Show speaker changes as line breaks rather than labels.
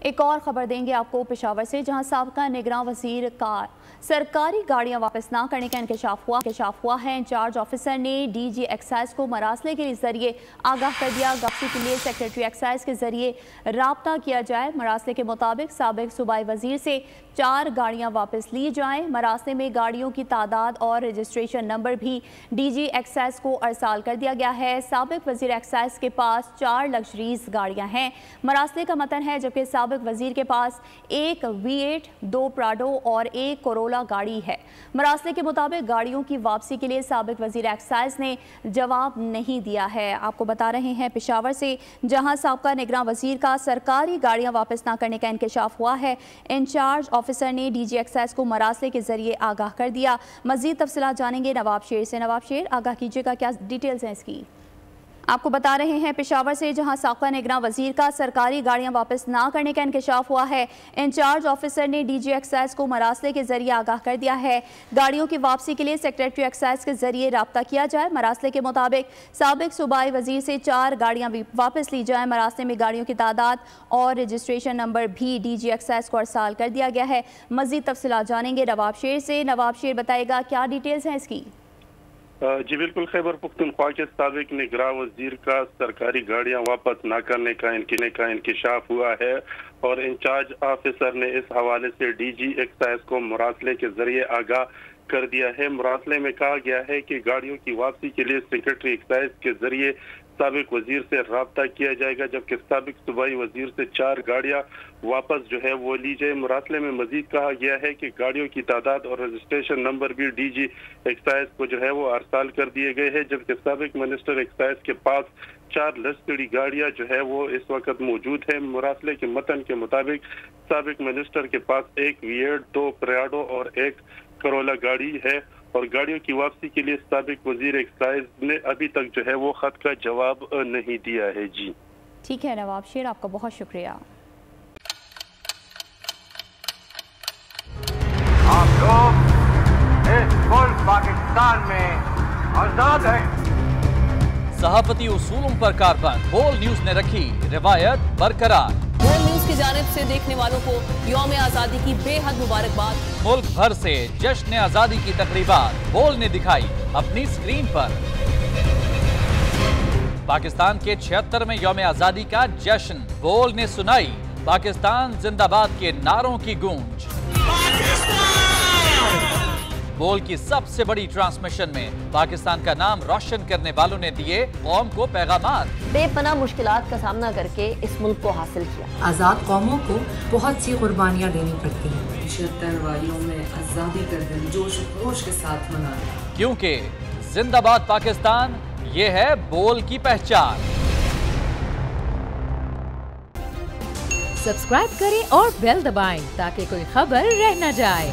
एक और खबर देंगे आपको पेशावर से, जहां साबका निगरान वजीर का सरकारी गाड़ियां वापस ना करने का इंकशाफ हुआ है। इंचार्ज ऑफिसर ने डीजी एक्साइज को मरासले के जरिए आगाह कर दिया। वापसी के लिए सेक्रेटरी एक्साइज के जरिए राब्ता किया जाए। मरासले के मुताबिक साबिक सूबाई वजीर से 4 गाड़ियां वापस ली जाएं। मरासले में गाड़ियों की तादाद और रजिस्ट्रेशन नंबर भी डीजी एक्साइज को अरसाल कर दिया गया है। साबिक वजीर एक्साइज के पास 4 लग्जरीज गाड़ियां हैं। मरासले का मतन है, जबकि साबिक वजीर के पास 1 V8, 2 प्राडो और 1 कोरोला गाड़ी है। मरासले के मुताबिक गाड़ियों की वापसी के लिए साबिक वजीर एक्साइज ने जवाब नहीं दिया है। आपको बता रहे हैं पेशावर से, जहां साबका निगरान वजीर का सरकारी गाड़ियां वापस ना करने का इंकशाफ हुआ है। इंचार्ज ऑफिसर ने डीजी एक्साइज को मरासले के जरिए आगाह कर दिया। मजीद तफसीलात जानेंगे नवाब शेर से। नवाब शेर, आगाह कीजिएगा, क्या डिटेल्स हैं इसकी? आपको बता रहे हैं पेशावर से, जहां साबका निगरान वजीर का सरकारी गाड़ियां वापस ना करने का इंकशाफ हुआ है। इंचार्ज ऑफिसर ने डीजी एक्साइज को मरासले के जरिए आगाह कर दिया है। गाड़ियों की वापसी के लिए सेक्रेटरी एक्साइज के जरिए राब्ता किया जाए। मरासले के मुताबिक साबिक सूबाई वजीर से 4 गाड़ियां भी वापस ली जाएं। मरासले में गाड़ियों की तादाद और रजिस्ट्रेशन नंबर भी डीजी एक्साइज को अरसाल कर दिया गया है। मजीद तफसीलात जानेंगे नवाब शेर से। नवाब शेर, बताएगा क्या डिटेल्स हैं इसकी?
जी बिल्कुल, खैबर पुख्तनख्वा के साबिक निगरान वजीर का सरकारी गाड़ियां वापस न करने का इंकशाफ हुआ है और इंचार्ज ऑफिसर ने इस हवाले से डीजी एक्साइज को मरासले के जरिए आगाह कर दिया है। मरासले में कहा गया है कि गाड़ियों की वापसी के लिए सेक्रेटरी एक्साइज के जरिए साबिक वजीर से राब्ता किया जाएगा, जबकि साबिक सूबाई वजीर से 4 गाड़ियां वापस जो है वो ली जाए। मरासले में मजीद कहा गया है कि गाड़ियों की तादाद और रजिस्ट्रेशन नंबर भी डीजी एक्साइज को जो है वो अरसाल कर दिए गए हैं, जबकि साबिक मिनिस्टर एक्साइज के पास 4 लश्करी गाड़ियां जो है वो इस वक्त मौजूद है। मरासले के मतन के मुताबिक साबिक मिनिस्टर के पास 1 V8, 2 प्राडो और 1 कोरोला गाड़ी है और गाड़ियों की वापसी के लिए साबिक वजीर एक्साइज ने अभी तक जो है वो खत का जवाब नहीं दिया है। जी
ठीक है नवाब शेर, आपका बहुत शुक्रिया।
आप लोग इस मुल्क पाकिस्तान में आजाद हैं।
सहाफती उसूलों पर कारबंद बोल न्यूज ने रखी रिवायत बरकरार।
बोल न्यूज की जानिब से देखने वालों को यौम आजादी की बेहद मुबारकबाद।
मुल्क भर से जश्न आजादी की तकरीबात बोल ने दिखाई अपनी स्क्रीन पर। पाकिस्तान के 76वें यौम आजादी का जश्न बोल ने सुनाई पाकिस्तान जिंदाबाद के नारों की गूंज। बोल की सबसे बड़ी ट्रांसमिशन में पाकिस्तान का नाम रोशन करने वालों ने दिए कौम को पैगामात।
बेपनाह मुश्किलात का सामना करके इस मुल्क को हासिल किया।
आजाद कौमों को बहुत सी कुर्बानियां देनी पड़ती हैं।
76 वालियों में आजादी का दिन जोश खरोश के साथ मना रहे हैं,
क्योंकि जिंदाबाद पाकिस्तान ये है बोल की पहचान।
सब्सक्राइब करें और बेल दबाएं ताकि कोई खबर रह न जाए।